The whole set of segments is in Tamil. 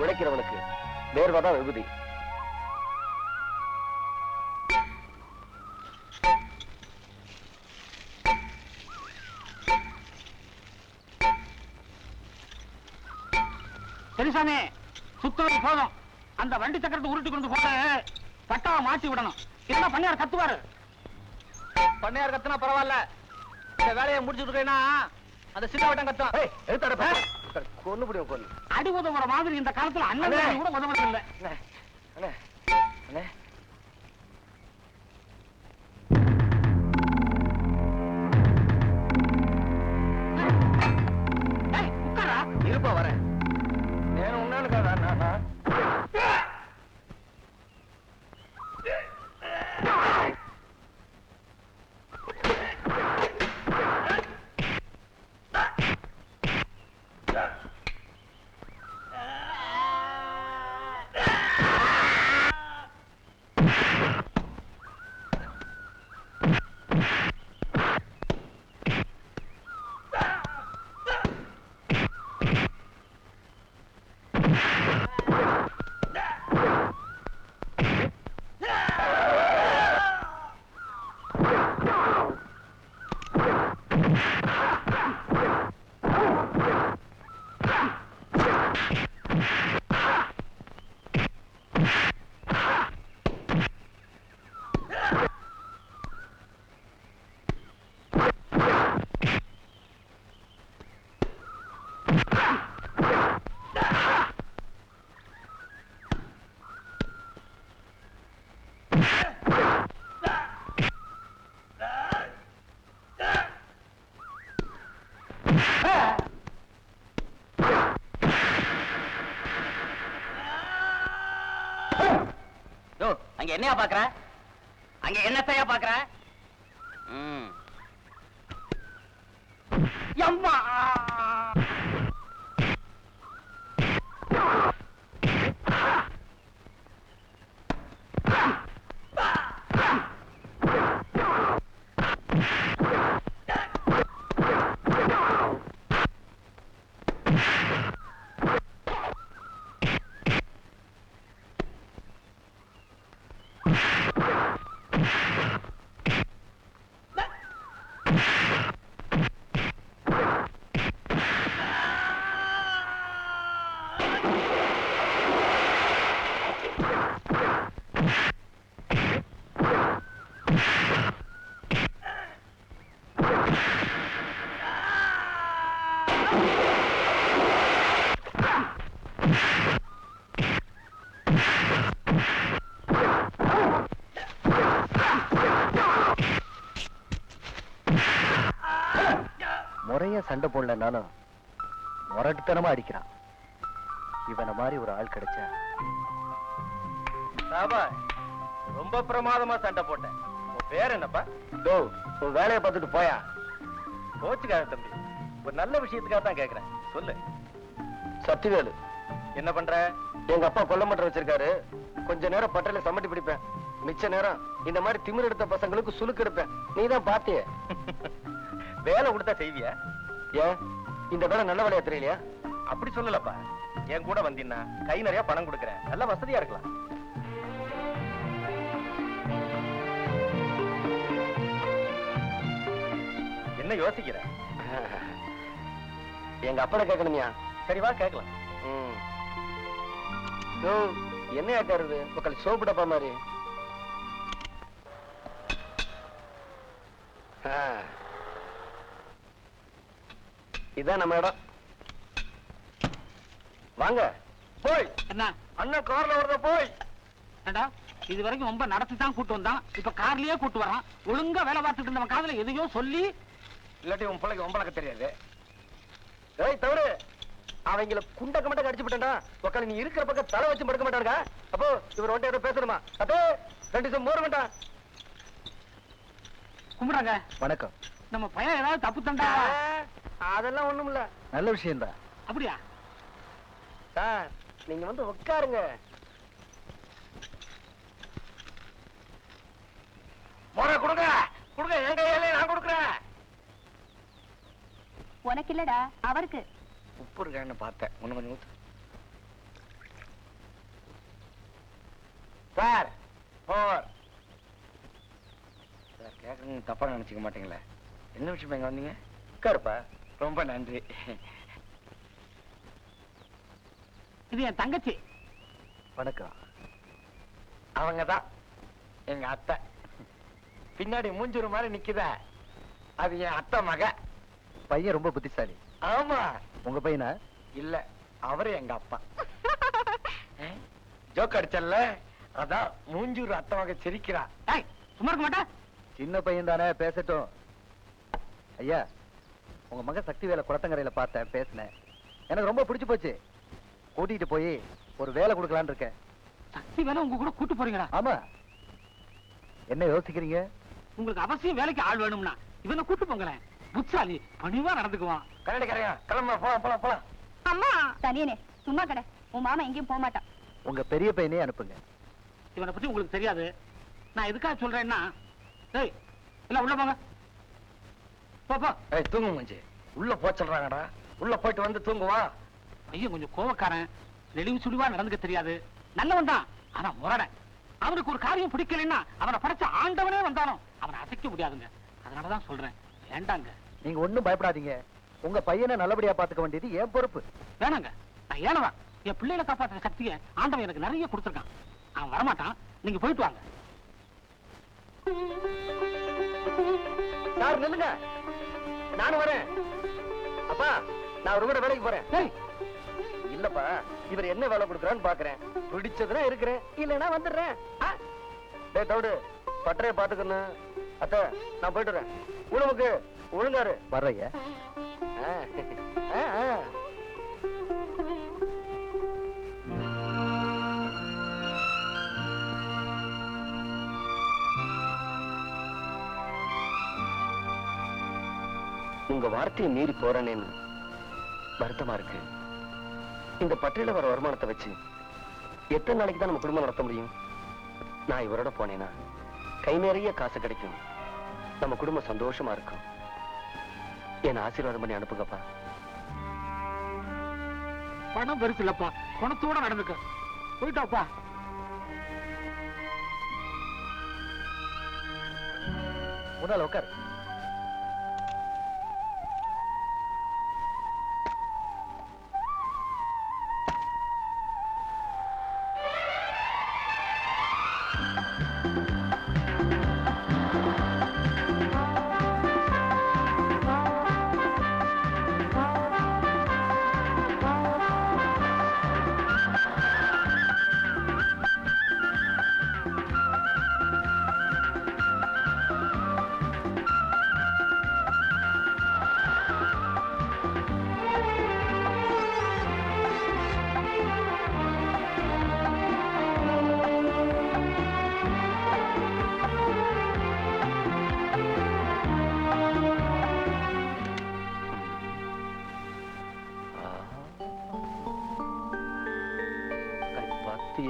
உழைக்கிறவனுக்கு வேர்வாதான் விபதி. சரிசாமி, சுத்தம் போதும். அந்த வண்டி சக்கரத்தை உருட்டி கொண்டு போட்டு பட்டாவை மாட்டி விடணும். இல்லைன்னா பண்ணையார் கத்துவாரு. பண்ணையார் கத்துனா பரவாயில்ல, இந்த வேலையை முடிச்சுட்டுனா அந்த சின்ன வட்டம் கத்தும். கொண்டு முடியும் கொண்டு அடி உதவுற மாதிரி இந்த காலத்துல அண்ணன் கூட உதவுறது இல்லை. உட்காரா இருப்பா வரேன். నేను ఉన్నాను కదా నాన్న. அங்க என்னையா பாக்குற? அங்க என்னத்தையா பாக்குற? அம்மா முறைய சண்டை போடல, நானும் முரட்டுத்தனமா அடிக்கிறான். இவனை மாதிரி ஒரு ஆள் கிடைச்சா ரொம்ப பிரமாதமா சண்டை போட்டேன். உன் பேர் என்னப்பா? உன் வேலையை பார்த்துட்டு போயா. கோச்சுக்காக தம்பி, ஒரு நல்ல விஷயத்துக்காக தான் கேக்குறேன், சொல்லு. சத்திவேலு. என்ன பண்ற? எங்க அப்பா கொல்ல மட்டம் வச்சிருக்காரு. கொஞ்ச நேரம் பட்டறையில சம்மட்டி பிடிப்பேன், மிச்ச நேரம் இந்த மாதிரி திமிர் எடுத்த பசங்களுக்கு சுலுக்கு எடுப்பேன். நீதான் பாத்திய. வேலை கொடுத்தா செய்வியா? ஏன் இந்த வேலை நல்ல வேலையா தெரியலையா? அப்படி சொல்லலப்பா, என் கூட வந்தீங்கன்னா கை நிறைய பணம் கொடுக்கறேன், நல்ல வசதியா இருக்கலாம். என்ன யோசிக்கிற? எங்க அப்பனை கேட்கணுமியா? சரி வா கேட்கலாம். என்ன ஆக்காருது மக்கள் சோப்பு டப்பா மாதிரி? இதான் நம்ம இடம். வாங்க போய். என்ன அண்ணன் கார்ல வரத போய். இது வரைக்கும் ரொம்ப நடத்தி தான் கூட்டு வந்தான், இப்ப கார்லயே கூட்டு வரான். ஒழுங்கா வேலை பார்த்துட்டு இருந்தவன் காதுல எதையோ சொல்லி, இல்லாட்டி உன் பிள்ளைக்கு ஒம்பளக்க தெரியாது. ஏய் தவறு, அவங்கள குண்டக்க மட்டும் அடிச்சு விட்டா உக்கால நீ இருக்கிற பக்கம் தலை வச்சு படுக்க மாட்டாருங்க. அப்போ இவர் ஒன்றை ஏதோ பேசணுமா? அப்போ 2 நிமிஷம் மோர வேண்டாம். கும்பிடாங்க. வணக்கம். நம்ம பையன் ஏதாவது தப்பு தண்டா? அதெல்லாம் ஒண்ணும் இல்ல, நல்ல விஷயம் தான். அப்படியா சார்? நீங்க வந்து உட்காருங்க. மோர கொடுங்க கொடுங்க, என் கையிலே நான் கொடுக்குறேன். உனக்கு இல்லடா அவருக்கு. உப்பு இருக்கான்னு பார்த்தேன். ஒண்ணு கொஞ்சம் ஊத்து. சார் சார் கேட்கறீங்க தப்பா நினைச்சுக்க மாட்டீங்களே. என்ன விஷயம் எங்க வந்தீங்க? உட்காருப்பா. ரொம்ப நன்றி. இது என் தங்கச்சி. வணக்கம். அவங்கதான் எங்க அத்தை. பின்னாடி மூஞ்சூர் மாதிரி நிக்குதா, அது என் அத்தை மக. பையன் ரொம்ப புத்திசாலி. ஆமா. உங்க பையனா? இல்ல, அவரு எங்க அப்பா. ஜோக் அடிச்சல்ல, அதான் மூஞ்சூர் அத்தை மக சிரிக்கிறா. சும்மா இருக்க மாட்டா? சின்ன பையன் தானே, பேசட்டும். ஐயா, உங்க மக சக்தி வேலை குளத்தங்கரையில பார்த்தேன், பேசினேன். எனக்கு ரொம்ப பிடிச்சு போச்சு. கூட்டிட்டு போய் ஒரு வேலை கொடுக்கலான்னு இருக்கேன். சக்தி வேலை உங்க கூட கூட்டு போறீங்களா? ஆமா. என்ன யோசிக்கிறீங்க? உங்களுக்கு அவசியம் வேலைக்கு ஆள் வேணும்னா இவனை கூட்டு போங்களேன். புத்தாலி பணிவா நடந்துக்குவான். கரடி கரையா கிளம்ப. போலாம் போலாம் போலாம். அம்மா தனியனே சும்மா கடை. உன் மாமா எங்கேயும் போக மாட்டான். உங்க பெரிய பையனே அனுப்புங்க. இவனை பத்தி உங்களுக்கு தெரியாது. நான் எதுக்காக சொல்றேன்னா, ஏய் இல்ல உள்ள போங்க. போ. ஏய் தூங்கு மஞ்சி. உள்ள போ சொல்றாங்கடா. உள்ள போயிட்டு வந்து தூங்குவா. ஐயோ கொஞ்சம் கோவக்காரன். நெளிவு சுழிவா நடந்துக்க தெரியாது. நல்லவன் தான், ஆனா முரடன். அவனுக்கு ஒரு காரியம் பிடிக்கலன்னா அவனை படைச்ச ஆண்டவனே வந்தாலும் அவனை அசைக்க முடியாதுங்க. அதனாலதான் சொல்றேன், வேண்டாங்க. நீங்க ஒண்ணும் பயப்படாதீங்க. உங்க பையனை நல்லபடியா பாத்துக்க வேண்டியது என் பொறுப்பு. வேணாங்க, நான் ஏனவன். என் பிள்ளைகளை காப்பாற்ற சக்தியை ஆண்டவன் எனக்கு நிறைய கொடுத்துருக்கான். அவன் வரமாட்டான், நீங்க போயிட்டு வாங்க. சார் நில்லுங்க, நானும் வரேன். அப்பா, நான் ஒரு கூட வேலைக்கு போறேன். ஏய், இல்லப்பா, இவர் என்ன வேலை கொடுக்குறான்னு பாக்குறேன். பிடிச்சதுன்னா இருக்கிறேன், இல்லைன்னா வந்துடுறேன். டேய் தவிடு, பட்டறைய பாத்துக்கணும். அத்தை, நான் போயிட்டு வரேன். உணவுக்கு ஒழுங்காரு. வர்றையா? உங்க வார்த்தையை மீறி போறேன்னு வருத்தமா இருக்கு. இந்த பட்டியல வர வருமானத்தை வச்சு எத்தனை நாளைக்கு தான் நம்ம குடும்பம் நடத்த முடியும்? நான் இவரோட போனேன்னா கை நிறைய காசு கிடைக்கும், நம்ம குடும்பம் சந்தோஷமா இருக்கும். என்ன ஆசீர்வாதம் பண்ணி அனுப்புங்கப்பா. பணம் பெருசு இல்லப்பா, பணத்தோட நடந்துக்க. போயிட்டாப்பா. முன்னால உட்கார்.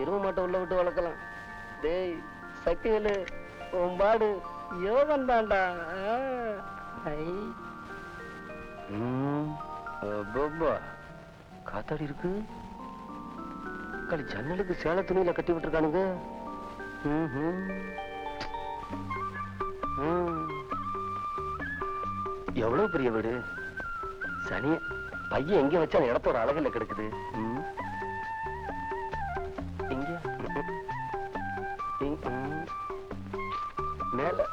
எரும மாட்டை உள்ள விட்டு வளர்க்கலாம். டேய் சக்திவேலு, உன்பாடு யோகம் தான்டா. காத்தாடி இருக்கு. களி ஜன்னலுக்கு சேலை துணியில கட்டி விட்டுருக்கானுங்க. எவ்வளவு பெரிய வீடு. சனிய பையன் எங்க வச்சா இடத்தோட அழகுல கிடக்குது. மேல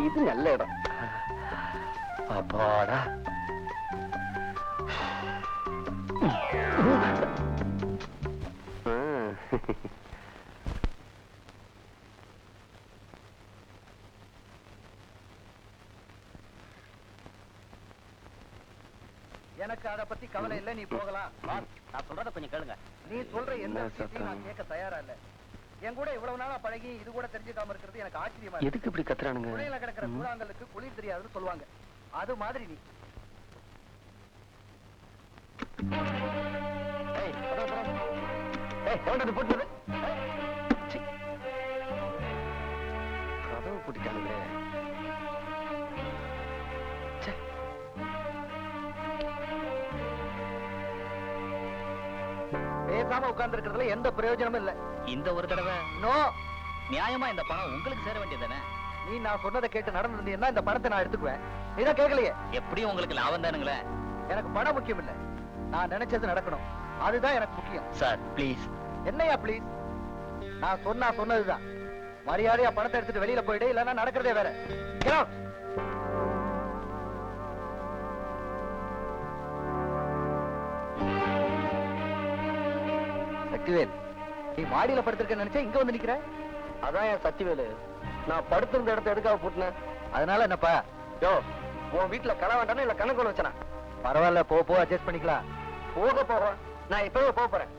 இது நல்ல இடம். அப்பாடா. எனக்கு அத பத்தி கவலை இல்ல, நீ போகலாம். நான் சொல்றத கொஞ்சம் கேளுங்க. நீ சொல்ற எந்த விஷயத்தையும் நான் கேட்க தயாரா இல்ல. என் கூட இவ்வளவு நாளா பழகி இது கூட தெரிஞ்சுக்காம இருக்கிறது எனக்கு ஆச்சரியமா இருக்கு. எதுக்கு இப்படி கத்துறானுங்க? குளியில கிடக்கிற கூழாங்கலுக்கு குளிர் தெரியாதுன்னு சொல்லுவாங்க. அது மாதிரி நீ. மூடிட்டானுங்களே. ச்சே. பேசாம உட்கார்ந்து இருக்கிறதுல எந்த பிரயோஜனமும் இல்ல. இந்த ஒரு தடவை நோ, நியாயமா இந்த பணம் உங்களுக்கு சேர வேண்டியதானே? நீ நான் சொன்னதை கேட்டு நடந்திருந்தீங்கன்னா இந்த பணத்தை நான் எடுத்துக்குவேன். நீதான் கேட்கலையே. எப்படியும் உங்களுக்கு லாபம் தானுங்களே. எனக்கு பணம் முக்கியம் இல்ல, நான் நினைச்சது நடக்கணும், அதுதான் எனக்கு முக்கியம். Sir please. என்னையா ப்ளீஸ்? நான் சொன்னதுதான். மரியாதையா பணத்தை எடுத்துட்டு வெளியில போயிடு, இல்லன்னா நடக்கிறதே வேற. Get out. சக்திவேல், நீ மாடியில படுத்திருக்க நினைச்சா இங்க வந்து நிக்கிற. அதான் என் சத்திவேலு, நான் படுத்திருந்த இடத்த எதுக்காக பூட்டினேன்? அதனால என்னப்பா? யோ, உன் வீட்டுல கடை வேண்டானே இல்ல கணக்கு வச்சனா? பரவாயில்ல, போ அட்ஜஸ்ட் பண்ணிக்கலாம். போக நான் இப்பவே போறேன்.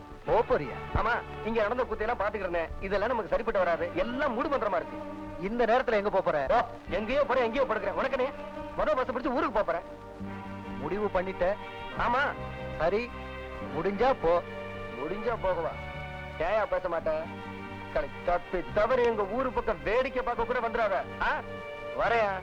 போறியா? ஆமா, இங்க நடந்த குத்தையெல்லாம் பாத்துக்கிறேன். இதெல்லாம் நமக்கு சரிப்பட்டு வராது, எல்லாம் மூடு பண்ற மாதிரி இருக்கு. இந்த நேரத்துல எங்க போற? எங்கேயோ போறேன், எங்கேயோ படுக்கிறேன். உனக்கு முதல் பஸ் பிடிச்சு ஊருக்கு போறேன். முடிவு பண்ணிட்ட? ஆமா. சரி, முடிஞ்சா போ. முடிஞ்சா போகவா? ஏயா பேச மாட்டேன்? தப்பி தவறு எங்க ஊரு பக்கம் வேடிக்கை பார்க்க கூட வந்துடாத. வரையா?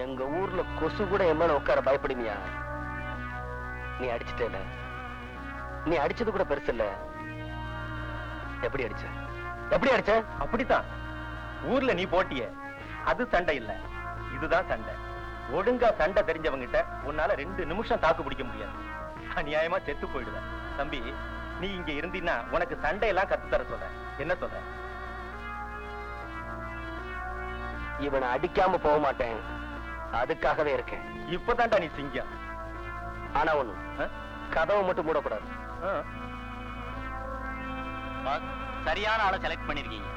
எங்க ஊர்ல கொசு கூட என் மேல உட்கார பயப்படுமியா? நீ அடிச்சுட்டேல, நீ அடிச்சது கூட பெருசு இல்ல. எப்படி அடிச்ச? அப்படித்தான். ஊர்ல நீ போட்டிய, அது சண்டை இல்ல, இதுதான் சண்டை. ஒழுங்கா சண்டை தெரிஞ்சவங்கிட்ட உன்னால 2 நிமிஷம் தாக்கு பிடிக்க முடியாது. அநியாயமா செத்து போயிடுவேன். தம்பி, நீ இங்க இருந்தீன்னா உனக்கு சண்டையெல்லாம் கத்து தர சொல்ற. என்ன சொல்ற? இவனை அடிக்காம போக மாட்டேன், அதுக்காகவே இருக்கேன். இப்பதான்டா நீ சிங்கம். ஆனா ஒண்ணு, கதவை மட்டும் மூடக்கூடாது. சரியான ஆளை செலக்ட் பண்ணிருக்கீங்க.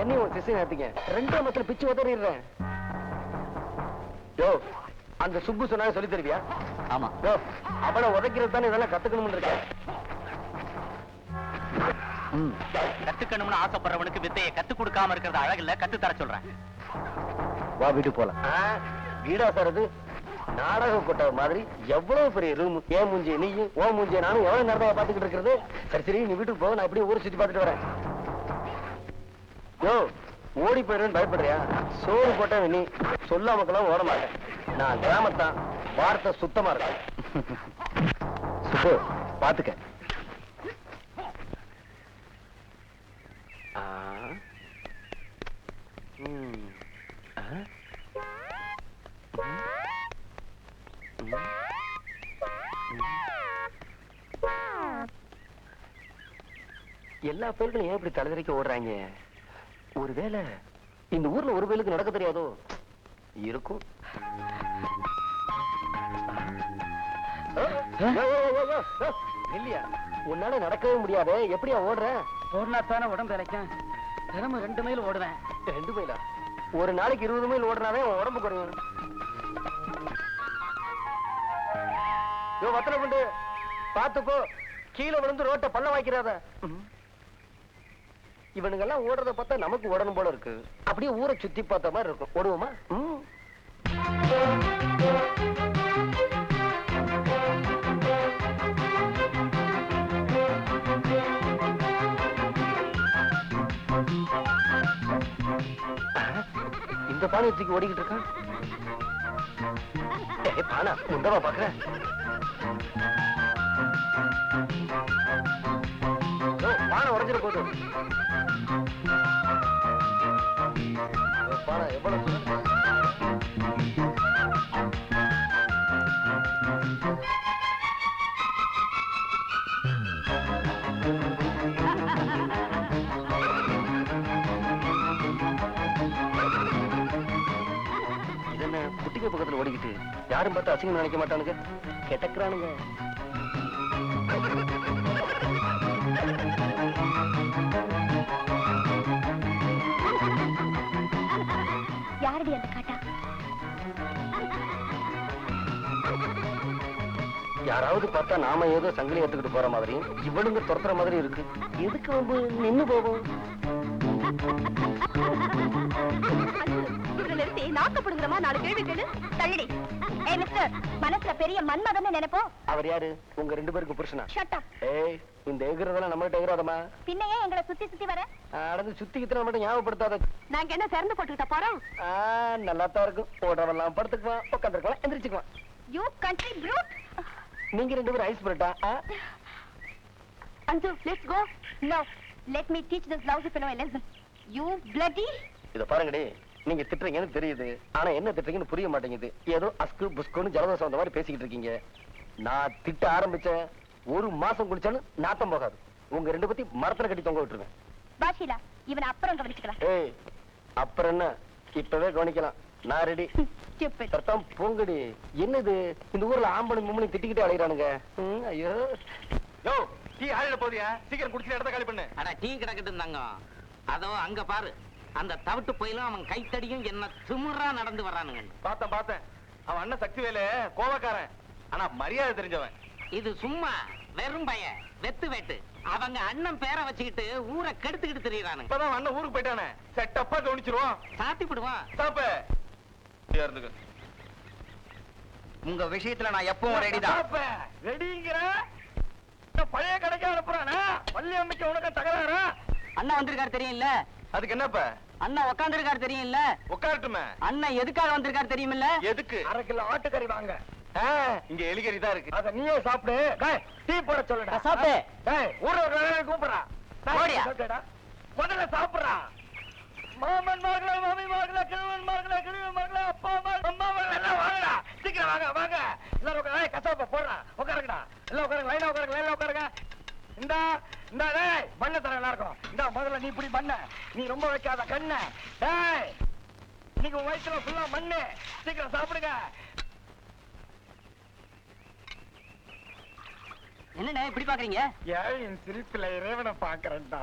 என்னையும் ஒரு திசை நேர்த்திங்க 2 மத்தில பிச்சு உதறிடுறேன். யோ அந்த சுப்பு சொன்னாங்க சொல்லி தருவியா? ஆமா. யோ அவளை உதைக்கிறது தானே இதெல்லாம் கத்துக்கணும்னு இருக்கேன். கத்துக்கணும்னு ஆசைப்படுறவனுக்கு வித்தையை கத்து கொடுக்காம இருக்கிறது அழகில்ல, கத்து தர சொல்றேன். வா வீட்டு போலாம். வீடா சார் அது நாடக கொட்ட மாதிரி எவ்வளவு பெரிய ரூம். ஏன் மூஞ்சி நீயும் ஓ மூஞ்சி நானும் எவ்வளவு நேரமா பாத்துக்கிட்டு இருக்கிறது. சரி சரி நீ வீட்டுக்கு போக, நான் இப்படியே ஊரை சுத்தி பார்த்துட்டு வரேன். யோ ஓடி போயிடுன்னு பயப்படுறியா? சோறு போட்ட நீ சொல்லாமக்கெல்லாம் ஓட மாட்டேன். நான் கிராமத்தான், வார்த்தை சுத்தமா இருக்கும். சுப்பு பாத்துக்க. எல்லா பேர்களும் ஏன் இப்படி தலைதறிக்க ஓடுறாங்க? ஒருவேளை இந்த ஊர்ல ஒரு பேருக்கு நடக்க தெரியாதோ? இருக்கும். இல்லையா உன்னால நடக்கவே முடியாது. எப்படியா ஓடுற? ஓடுனாத்தானே உடம்பு இழைக்கும். தினமும் 2 மைல் ஓடுவேன். 2 மைலா? ஒரு நாளைக்கு 20 மைல் ஓடுனாவே உன் உடம்பு குறையும். வத்தனை கொண்டு பாத்துப்போ, கீழே விழுந்து ரோட்டை பள்ள வாய்க்கிறாத. இவனுங்கெல்லாம் ஓடுறத பார்த்தா நமக்கு ஓடணும் போல இருக்கு. அப்படியே ஊரை சுத்தி பார்த்த மாதிரி இருக்கும். ஓடுவோமா? இந்த பானை தூக்கி ஓடிக்கிட்டு இருக்கான். பானா உண்டவா பாக்குறேன். பானை உடஞ்சிட போகுது. பானை எவ்வளவு இதென்ன குட்டிங்க பக்கத்துல ஓடிக்கிட்டு யாரும் பார்த்து அசிங்கம் நினைக்க மாட்டானுங்க. கெட்டக்குறானுங்க. யாரடி அந்த காட்டா? யாராவது பார்த்தா நாம ஏதோ சங்கிலி எடுத்துக்கிட்டு போற மாதிரியும் இவனுங்க துரத்துற மாதிரி இருக்கு. எதுக்கு வந்து நின்னு போவோம்? இவரை நிறுத்தி நாக்கப்படுங்கிறமா 4 கேள்வி கேளு. தள்ளிடி. ஏய் மிஸ்டர், மனசுல பெரிய மன்மதன்னு நினைப்போம். அவர் யாரு? உங்க 2 பேருக்கு புருஷனா? Shut up. ஏய் இந்த எகிறதெல்லாம் நம்மகிட்ட எகிறாதமா? பின்ன ஏன் எங்களை சுத்தி சுத்தி வர? நடந்து சுத்திக்கிட்டு மட்டும் ஞாபகப்படுத்தாத. நாங்க என்ன திறந்து போட்டுக்கிட்ட போறோம்? நல்லாத்தான் இருக்கும். ஓடுறவெல்லாம் படுத்துக்குவான், உட்காந்துருக்கலாம், எந்திரிச்சுக்குவான். You country brute. நீங்க 2 பேரும் ஐஸ் பரட்டா. Anju, let's go. No, let me teach this lousy fellow a lesson. You bloody. இத பாருங்கடி, நீங்க திட்டுறீங்கன்னு தெரியுது. ஆனா என்ன திட்டுறீங்கன்னு புரிய மாட்டேங்குது. ஏதோ அஸ்கு புஸ்குன்னு ஜலதோஷம் வந்த மாதிரி பேசிக்கிட்டு இருக்கீங்க. நான் திட்ட ஆரம்பிச்சேன், 1 மாசம் குளிச்சாலும் நாத்தம் போகாது. உங்க 2 பத்தி மரத்துல கட்டி தொங்க விட்டுருவேன். பாஷிலா, இவனை அப்புறம் கவனிச்சுக்கலாம். ஏய் அப்புறம் என்ன, இப்பவே கவனிக்கலாம். நான் ரெடி. Stupid. சத்தம் போங்கடி. என்னது இந்த ஊர்ல ஆம்பளை மும்மணி திட்டிக்கிட்டே அலையறானுங்க. ஐயோ யோ டீ ஆயிட போறியா? சீக்கிரம் குடிச்சு இடத்த காலி பண்ணு. அட டீ கிடக்கிட்டு இருந்தாங்க. அதோ அங்க பாரு, அந்த தவிட்டு போயிலும் அவன் கைத்தடியும் என்ன திமிரா நடந்து வர்றானுங்க. பார்த்தேன். அவன் அண்ணன் சக்திவேலு கோவக்காரன், ஆனா மரியாதை தெரிஞ்சவன். இது சும்மா வெறும் பையன், வெத்து வெட்டு. அவங்க அண்ணன் பேரை வச்சுக்கிட்டு ஊரை கெடுத்துக்கிட்டு தெரியுறானுங்க. இப்பதான் அண்ணன் ஊருக்கு போயிட்டானே, செட்டப்பா கவனிச்சிருவோம். சாத்தி விடுவான். சாப்ப உங்க விஷயத்துல நான் எப்பவும் ரெடிதான். ரெடிங்கிற பழைய கடைக்கு அனுப்புறானா? பள்ளி அம்மைக்கு உனக்கு தகராறா? அண்ணன் வந்திருக்காரு தெரியும் இல்ல? அதுக்கு என்னப்ப? அண்ணன் உட்காந்துருக்காரு தெரியும் இல்ல? உட்காரட்டுமே. அண்ணன் எதுக்காக வந்திருக்காரு தெரியும் இல்ல? எதுக்கு? 1/2 கிலோ ஆட்டுக்கறி வாங்க. இங்க எலிகறி தான் இருக்கு. அத நீயே சாப்பிடு. டீ போட சொல்லுடா. சாப்பிடு. ஊர்ல கூப்பிடுறா. ஓடியா. முதல்ல சாப்பிடுறா. மாமன் மகளே, மாமி மகளே, கிழவன் மகளே, கிழவன் மகளே, அப்பா அம்மா எல்லாம் வாங்கடா. சீக்கிரம் வாங்க. எல்லாரும் உட்கார. கசாப்ப போடுறா. உட்காருங்கடா. எல்லாம் உட்காருங்க. லைனா உட்காருங்க. இந்தா டேய் பண்ண தர எல்லாருக்கும். இந்தா முதல்ல நீ இப்படி பண்ண. நீ ரொம்ப வைக்காத கண்ணு. டேய் நீங்க வயித்துல ஃபுல்லா மண்ணு. சீக்கிரம் சாப்பிடுங்க. என்னண்ணே இப்படி பாக்குறீங்க? ஏன் என் சிரிப்புல இறைவனை பாக்குறேன்டா.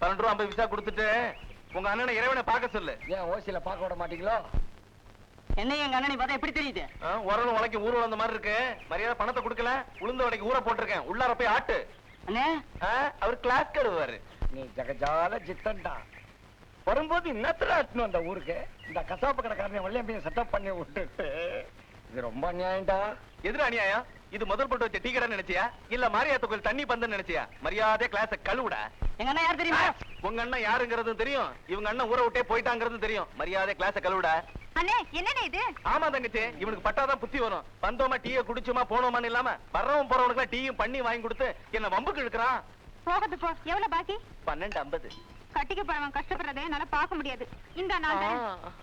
12 ரூபா 50 பைசா கொடுத்துட்டு உங்க அண்ணனை இறைவனை பார்க்க சொல்லு. ஏன் ஓசியில பார்க்க விட மாட்டீங்களோ? என்ன எங்க அண்ணனை பார்த்தா எப்படி தெரியுது? உரலும் உலைக்கு ஊர் வந்த மாதிரி இருக்கு. மரியாதை பணத்தை கொடுக்கல, உளுந்த உடைக்கு ஊற போட்டிருக்கேன். உள்ளார போய் ஆட்டு. அண்ணே அவர் கிளாஸ் கழுவாரு. நீ ஜகஜால ஜித்தன்டா. வரும்போது இன்னத்துல ஆட்டணும் அந்த ஊருக்கு. இந்த கசாப்பு கடைக்காரனை வள்ளியம்பையும் செட்டப் பண்ணி விட்டுட்டு இது ரொம்ப அநியாயம்டா. எதிர அநியாயம்? இது முதல் போட்டு வச்ச டீ கடை நினைச்சியா இல்ல மாரியாத்த கோயில் தண்ணி பந்துன்னு நினைச்சியா? மரியாதை கிளாஸ கழுவுடா. எங்க அண்ணா யார் தெரியுமா? உங்க அண்ணன் யாருங்கிறதும் தெரியும், இவங்க அண்ணன் ஊரை விட்டே போயிட்டாங்கிறதும் தெரியும். மரியாதை கிளாஸ கழுவுடா. அண்ணே என்னண்ணே இது? ஆமா தங்கச்சி, இவனுக்கு பட்டாதான் புத்தி வரும். வந்தோமா டீயை குடிச்சோமா போனோமான்னு இல்லாம வர்றவன் போறவனுக்கு டீயும் பண்ணி வாங்கி கொடுத்து என்ன வம்புக்கு இழுக்கிறான். போகட்டு போ. எவ்வளவு பாக்கி? 12.50. கட்டிக்க போறவன் கஷ்டப்படுறதை என்னால பார்க்க முடியாது. இந்த நான்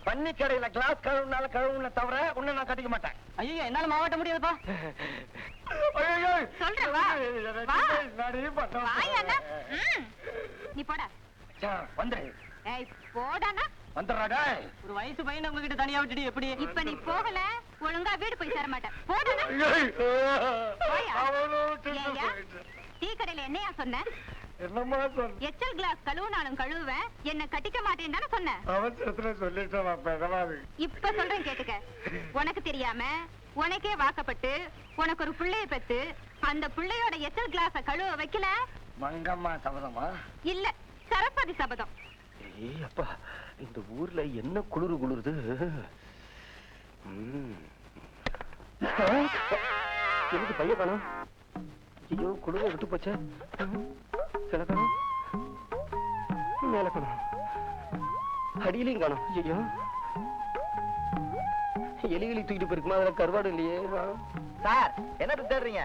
பண்ணி கடையில கிளாஸ் கழுவுனால கழுவுன தவிர உன்னை நான் கட்டிக்க மாட்டேன். ஐயோ என்னால மாவட்ட முடியாதுப்பா. சொல்றேன் வா. வா. வாய் அண்ணா. நீ போடா. வந்துரு. ஏய் போடானா. வந்துடுறாடா. ஒரு வயசு பையனை உங்ககிட்ட தனியா விட்டுட்டு எப்படி? இப்ப நீ போகல ஒழுங்கா வீடு போய் சேர மாட்டேன். போடானா. ஏய்யா, டீ கடையில என்னையா சொன்ன? என்னமா சொன்ன? எச்சல் கிளாஸ் கழுவுனாலும் கழுவுவேன், என்ன கட்டிக்க மாட்டேன்னு தானே சொன்ன? அவசரத்துல சொல்லிட்டேன். இப்ப சொல்றேன் கேட்டுக்க. உனக்கு தெரியாம உனக்கே வாக்கப்பட்டு உனக்கு ஒரு பிள்ளைய பெத்து அந்த பிள்ளையோட எச்சல் கிளாஸ கழுவ வைக்கல. மங்கம்மா சபதமா? இல்ல, சரஸ்வதி சபதம். ஏய் அப்பா, இந்த ஊர்ல என்ன குளிருது. எனக்கு பைய காணும். ஐயோ குளிர விட்டு போச்சே. சில காணும், மேல காணும், அடியிலையும் காணும். ஐயோ எலிகளை தூக்கிட்டு போயிருக்குமா? அதுல கருவாடு இல்லையே. சார் என்ன தேடுறீங்க?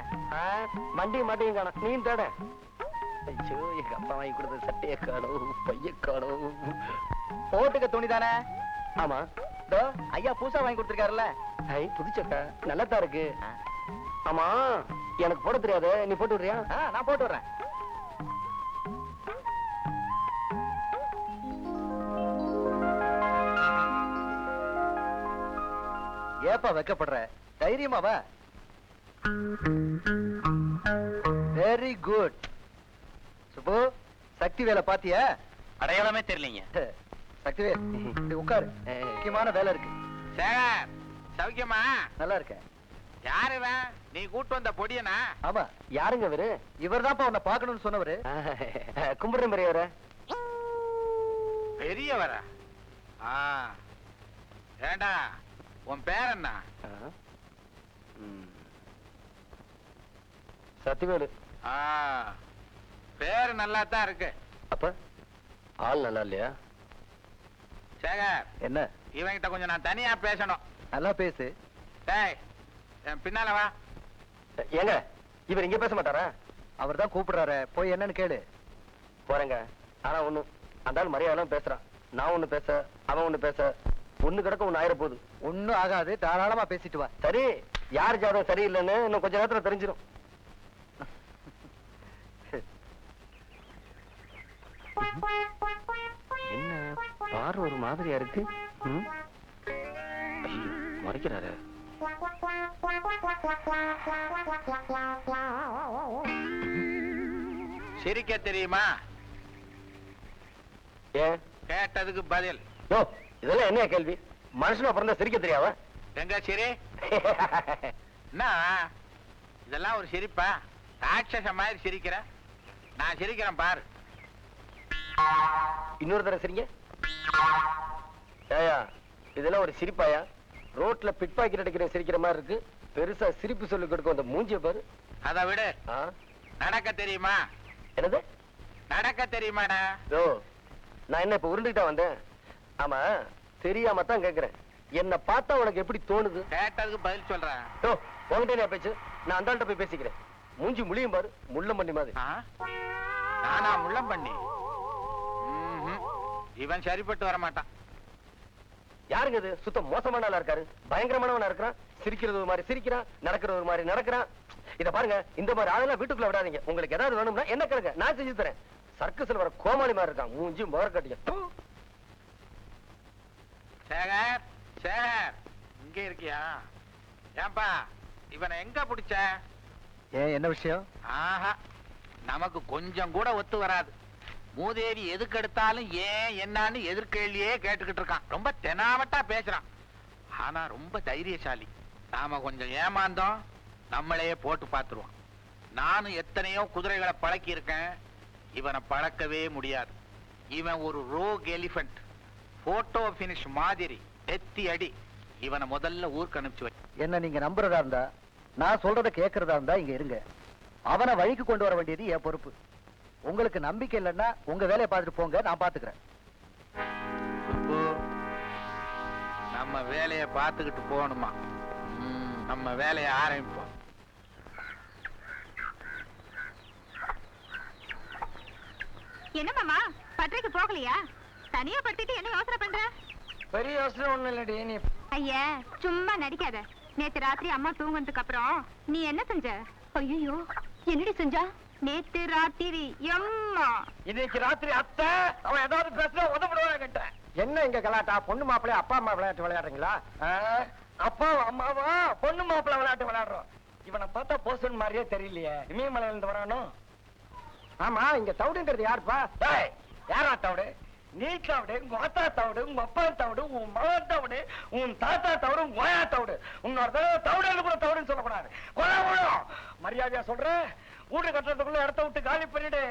மண்டியும் மாட்டையும் காணும். நீ தேட. ஐயோ எங்க அப்பா வாங்கி கொடுத்த சட்டையை காணும், பைய காணும். போட்டுக்க துணி தானே? ஆமா, ஐயா பூசா வாங்கி கொடுத்துருக்காருல்ல. ஐ புது சட்டை நல்லாத்தான் இருக்கு. ஆமா, எனக்கு போட தெரியாது, நீ போட்டு விடுறியா? நான் போட்டு விடுறேன். ஏப்பா வைக்கப்படுற? தைரியமாவா? Very good. சுப்பு, சக்தி வேலை பாத்தியா? அடையாளமே தெரியலீங்க. சக்திவேல், இப்படி உட்காரு. முக்கியமான வேலை இருக்கு. சேகர், சௌக்கியமா? நல்லா இருக்கேன். யாரு இவன்? நீ கூட்டு வந்த பொடியனா? ஆமா. யாருங்க இவரு? இவர்தான்ப்பா உன்னை பார்க்கணும்னு சொன்னவரு. கும்பிடுறேன் பெரியவர. பெரியவரா? ஏண்டா, உன் பேர் என்ன? சத்திவேலு. பேரு நல்லா தான் இருக்கு. அப்ப ஆள் நல்லா இல்லையா? சேகர், என்ன? இவன்கிட்ட கொஞ்சம் நான் தனியா பேசணும். நல்லா பேசு. டேய், என் பின்னால வா. ஏங்க, இவர் இங்க பேச மாட்டாரா? அவர் தான் கூப்பிடுறாரு, போய் என்னன்னு கேளு. போறேங்க. ஆனா ஒண்ணு, அந்த ஆள் மரியாதை பேசுறான். நான் ஒண்ணு பேச, அவன் ஒண்ணு பேச, ஒண்ணு கிடக்க ஒண்ணு ஆயிர போகுது. ஒண்ணும் ஆகாது, தாராளமா பேசிட்டு வா. சரி, யார் ஜாதகம் சரியில்லைன்னு இன்னும் கொஞ்ச நேரத்துல தெரிஞ்சிடும். என்ன பாரு ஒரு மாதிரியா இருக்கு. மறைக்கிறாரு. சிரிக்க தெரியுமா? ஏன்? கேட்டதுக்கு பதில். யோ, இதெல்லாம் என்ன கேள்வி? மனுஷனா பிறந்தா சிரிக்க தெரியாவா? எங்க சிரி? என்ன இதெல்லாம் ஒரு சிரிப்பா? ராட்சச மாதிரி சிரிக்கிற. நான் சிரிக்கிறேன் பாரு. இன்னொரு தடவை சிரிங்க. ஏயா, இதெல்லாம் ஒரு சிரிப்பாயா? ரோட்ல பிட் பாக்கெட் அடிக்கிற சிரிக்கிற மாதிரி இருக்கு. பெருசா சிரிப்பு சொல்லி கொடுக்கும் அந்த மூஞ்சிய பாரு. அதை விடு. நடக்க தெரியுமா? என்னது நடக்க தெரியுமாடா? ஓ, நான் என்ன இப்ப உருண்டுகிட்டா வந்தேன்? ஆமா, தெரியாம தான் கேக்குறேன். என்ன பார்த்தா உனக்கு எப்படி தோணுது? கேட்டதுக்கு பதில் சொல்றேன். ஓ, உன்கிட்ட என்ன பேச்சு? நான் அந்த ஆள்கிட்ட போய் பேசிக்கிறேன். மூஞ்சி முழியும் பாரு, முள்ளம் பண்ணி மாதிரி. நானா முள்ளம் பண்ணி? இவன் சரிப்பட்டு வர மாட்டான். யாருங்க இது? சுத்த மோசமான ஆளா இருக்காரு. பயங்கரமானவனா இருக்கிறான். சிரிக்கிறது ஒரு மாதிரி சிரிக்கிறான், நடக்கிறது ஒரு மாதிரி நடக்கிறான். இத பாருங்க, இந்த மாதிரி ஆளெல்லாம் வீட்டுக்குள்ள விடாதீங்க. உங்களுக்கு ஏதாவது வேணும்னா என்ன கேளுங்க, நான் செஞ்சு தரேன். சர்க்கஸ்ல வர கோமாளி மாதிரி இருக்கான். மூஞ்சி முகர கட்டிங்க. சேகர், சேகர், இங்க இருக்கியா? ஏன்பா, இவனை எங்க பிடிச்ச? ஏன், என்ன விஷயம்? ஆஹா, நமக்கு கொஞ்சம் கூட ஒத்து வராது. மூதேவி எதுக்கு எடுத்தாலும் ஏன் என்னன்னு எதிர்கேள்வியே கேட்டுக்கிட்டு இருக்கான். ரொம்ப தெனாவட்டா பேசுறான். ஆனா ரொம்ப தைரியசாலி. நாம கொஞ்சம் ஏமாந்தோம், நம்மளையே போட்டு பார்த்துருவான். நானும் எத்தனையோ குதிரைகளை பழக்கி இருக்கேன், இவனை பழக்கவே முடியாது. இவன் ஒரு ரோக் எலிபென்ட், போட்டோ பினிஷ் மாதிரி எத்தி அடி. இவனை முதல்ல ஊருக்கு அனுப்பிச்சு வை. என்ன நீங்க நம்புறதா இருந்தா, நான் சொல்றத கேட்கறதா இருந்தா இங்க இருங்க. அவனை வழிக்கு கொண்டு வர வேண்டியது என் பொறுப்பு. உங்களுக்கு நம்பிக்கை இல்லைன்னா உங்க வேலையை பார்த்துட்டு போங்க, நான் பாத்துக்கிறேன். சுப்பு, நம்ம வேலையை பார்த்துக்கிட்டு போகணுமா? நம்ம வேலையை ஆரம்பிப்போம். என்ன மாமா, பட்டறைக்கு போகலையா? தனியா படுத்திட்டு என்ன யோசனை பண்ற? பெரிய யோசனை ஒண்ணு இல்லடி. நீ ஐயா சும்மா நடிக்காத. நேத்து ராத்திரி அம்மா தூங்குனதுக்கு அப்புறம் நீ என்ன செஞ்ச? ஐயோ, என்னடி செஞ்சா? நேத்து ராத்திரி எம்மா, இன்னைக்கு ராத்திரி அத்தை அவன் ஏதாவது பேசுனா உதவிடுவான் கிட்ட. என்ன இங்க கலாட்டா? பொண்ணு மாப்பிள்ளை அப்பா அம்மா விளையாட்டு விளையாடுறீங்களா? அப்பா அம்மாவா பொண்ணு மாப்பிள்ளை விளையாட்டு விளையாடுறோம். இவனை பார்த்தா போசன் மாதிரியே தெரியலையே. இமயமலையில இருந்து வரானோ? ஆமா, இங்க தவிடுங்கிறது யாருப்பா? யாரா தவிடு? நீ தவிடு, உங்க அத்தா தவிடு, உங்க அப்பா தவிடு, உன் மகன் தவிடு, உன் தாத்தா தவிடு, உன் கோயா தவிடு. உன்னோட தவிடு கூட தவிடுன்னு சொல்லக்கூடாது. கொலை விழும். மரியாதையா சொல்றேன், வீடு கட்டுறதுக்குள்ள இடத்த விட்டு காலி பண்ணிடு.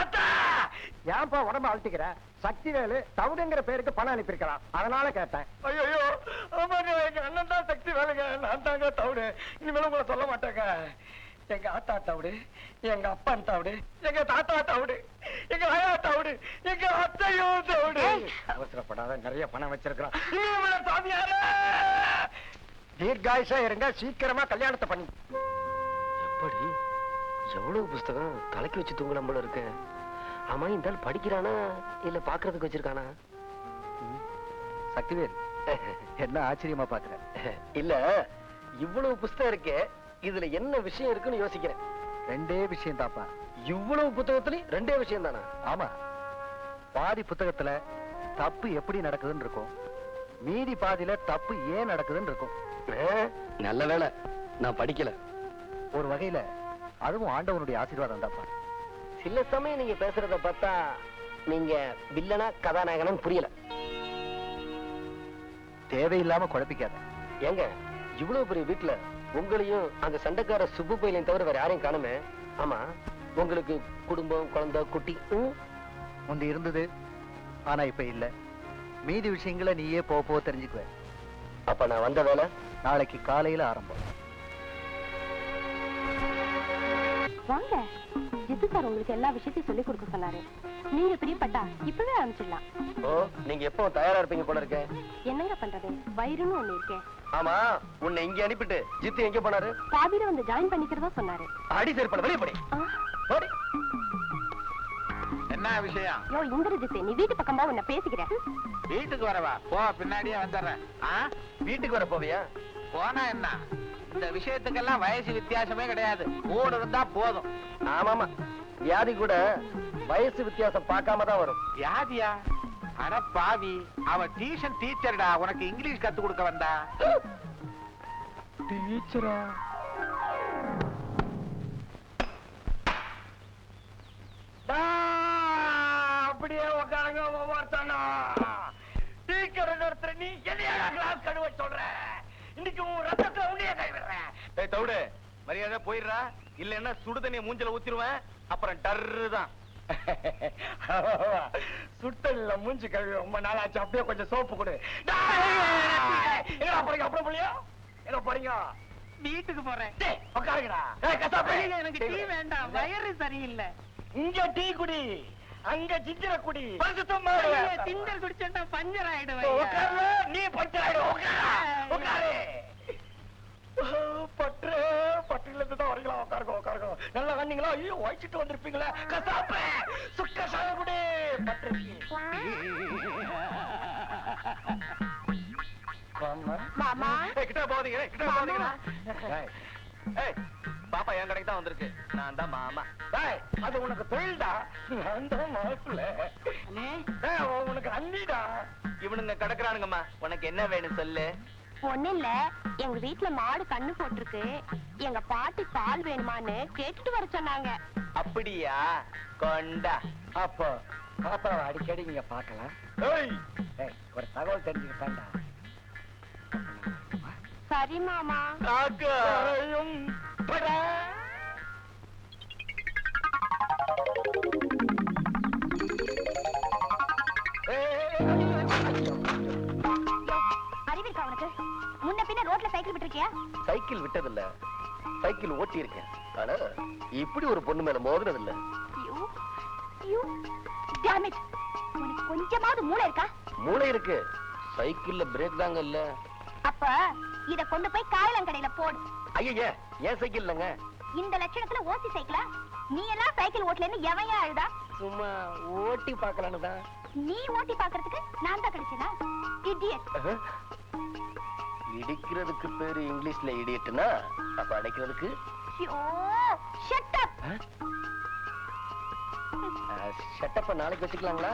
அத்தா, ஏன்பா உடம்பு அழுத்திக்கிற? சக்திவேலு தவிடுங்கிற பேருக்கு பணம் அனுப்பியிருக்கலாம், அதனால கேட்டேன். ஐயோ, ஆமாங்க, எங்க அண்ணன் தான் சக்தி வேலுங்க, நான் தாங்க தவிடு. இனிமேலும் உங்களை சொல்ல மாட்டேங்க. எங்க ஆத்தா தவிடு, எங்க அப்பன் தவிடு, எங்க தாத்தா தவிடு, எங்க ஆயா தவிடு, எங்க அத்தையும் தவிடு. அவசரப்படாத, நிறைய பணம் வச்சிருக்கிறான். தீர்காயுஷா இருங்க, சீக்கிரமா கல்யாணத்தை பண்ணி. எப்படி எவ்வளவு புஸ்தகம் தலைக்கு வச்சு தூங்கலாம் போல இருக்கு. ஆமா, இந்த ஆள் படிக்கிறானா இல்ல பாக்குறதுக்கு வச்சிருக்கானா? சக்திவேல், என்ன ஆச்சரியமா பாக்குற? இல்ல, இவ்வளவு புஸ்தகம் இருக்கே, இதுல என்ன விஷயம் இருக்குன்னு யோசிக்கிறேன். ரெண்டே விஷயம் தாப்பா. இவ்வளவு புத்தகத்துலயும் ரெண்டே விஷயம் தானா? ஆமா, பாதி புத்தகத்துல தப்பு எப்படி நடக்குதுன்னு இருக்கும், மீதி பாதியில தப்பு ஏன் நடக்குதுன்னு இருக்கும். நல்ல வேளை நான் படிக்கல. ஒரு வகையில அதுவும் ஆண்டவனுடைய ஆசீர்வாதம் தாப்பா. சில சமயம் நீங்க பேசுறத பார்த்தா நீங்க வில்லனா கதாநாயகனும் புரியல. தேவையில்லாம குழப்பிக்காத. ஏங்க, இவ்வளவு பெரிய வீட்டுல உங்களையும் அந்த சண்டைக்கார சுப்பு பையனையும் தவிர வேற யாரையும் காணுமே. ஆமா, உங்களுக்கு குடும்பம், குழந்தை, குட்டி முந்தி இருந்தது, ஆனா இப்ப இல்ல. மீதி விஷயங்களை நீயே போக தெரிஞ்சுக்குவ. அப்ப நான் வந்த வேலை நாளைக்கு காலையில ஆரம்பம். வாங்க, ஜித்து சார் உங்களுக்கு எல்லா விஷயத்தையும் சொல்லி கொடுக்க சொன்னாரு. நீங்க பிரியப்பட்டா இப்பவே ஆரம்பிச்சிடலாம். ஓ, நீங்க எப்போ தயாரா இருப்பீங்க போல இருக்கேன். என்னங்க பண்றது, வயிறுன்னு ஒண்ணு இருக்கேன். ஆமா, உன்னை இங்க அனுப்பிட்டு ஜித்து எங்க போனாரு? பாதியில வந்து ஜாயின் பண்ணிக்கிறதா சொன்னாரு. அடி சேர்ப்பட வெளியே படி. ஆ, என்ன விஷயம்? யோ இந்திரஜித்து, நீ வீட்டு பக்கமா உன்னை பேசிக்கிறேன். வீட்டுக்கு வரவா? போ, பின்னாடியே வந்துடுறேன். வீட்டுக்கு வர போவியா? போனா என்ன? இந்த விஷயத்துக்கெல்லாம் வயசு வித்தியாசமே கிடையாது. மூடு இருந்தா போதும். ஆமாமா, வியாதி கூட வயசு வித்தியாசம் பார்க்காம தான் வரும். வியாதியா? அட பாவி, அவ டியூஷன் டீச்சர்டா, உனக்கு இங்கிலீஷ் கத்து கொடுக்க வந்தா. டீச்சரா? அப்படியே உட்காருங்க ஒவ்வொருத்தானா. டீ கடை நடத்துற நீ என்னையா கிளாஸ் கழுவ சொல்ற? இன்னைக்கு உன் ரத்தத்தை உன்னையே கைவிடுறேன். டேய் தவிடு, மரியாதை போயிடுறா, இல்லன்னா சுடு தண்ணியை மூஞ்சில ஊத்திடுவேன், அப்புறம் டர்ரு தான். சுட்டல்ல மூஞ்சி கழுவி ரொம்ப நாளாச்சு, அப்படியே கொஞ்சம் சோப்பு கொடு. எங்க போறீங்க? அப்புறம் போலியா? எங்க போறீங்க? வீட்டுக்கு போறேன். உட்காருங்கடா. எனக்கு டீ வேண்டாம், வயிறு சரியில்லை. இங்க டீ குடி, அங்க ஜிஞ்சர குடி. திண்டல் குடிச்சா பஞ்சர் ஆயிடுவேன். உட்காரு, நீ பஞ்சர் ஆயிடு. உட்காரு. பற்று பற்றில இருந்து தான் வரீங்களா? உட்காருங்க உட்காருங்க. நல்லா வந்தீங்களா? ஐயோ, வயிச்சுட்டு வந்திருப்பீங்களா? கசாப்பு சுக்க சாகுடி பற்று. மாமா, கிட்ட போதீங்க, கிட்ட போதீங்க. பாப்பா என் கடைக்கு தான் வந்திருக்கு, நான் தான் மாமா. அது உனக்கு தொழில்டா, நான் தான் மாப்பிள்ள. உனக்கு அண்ணிடா. இவனுங்க கிடக்குறானுங்கம்மா. உனக்கு என்ன வேணும் சொல்லு. ஒண்ணு இல்ல, எங்க வீட்டுல மாடு கண்ணு போட்டிருக்கு. எங்க பாட்டி பால் வேணுமான்னு கேட்டுட்டு வர சொன்னாங்க. அப்படியா? கொண்டா. அப்போ பாப்பாவை அடிக்கடி நீங்க பார்க்கலாம். ஏய், ஏய், ஒரு தகவல் தெரிஞ்சுக்கிட்டாண்டா. சரி மாமா. காக்காயும் படா. அறிவிருக்கா உனக்கு? முன்ன பின்ன ரோட்ல சைக்கிள் விட்டுருக்கியா? சைக்கிள் விட்டதில்ல, சைக்கிள் ஓட்டி இருக்கேன். ஆனா இப்படி ஒரு பொண்ணு மேல மோதினதில்ல. Damn it. உனக்கு கொஞ்சமாவது மூளை இருக்கா? மூளை இருக்கு, சைக்கிள்ல பிரேக் தாங்க இல்ல. அப்ப இத கொண்டு போய் காயலங்கடையில போடு. ஐயா, ஏன் சைக்கிள் இல்லங்க? இந்த லட்சணத்துல ஓசி சைக்கிளா? நீ எல்லாம் சைக்கிள் ஓட்டலன்னு எவையா அழுதா? சும்மா ஓட்டி பார்க்கலான்னு தான். நீ ஓட்டி பாக்குறதுக்கு நான் தான் கிடைச்சேனா? Idiot. இடிக்கிறதுக்கு பேரு இங்கிலீஷ்ல இடியட்னா, அப்ப அடைக்கிறதுக்கு ஐயோ, shut up. ஷட்டப்ப நாளைக்கு வச்சுக்கலாங்களா?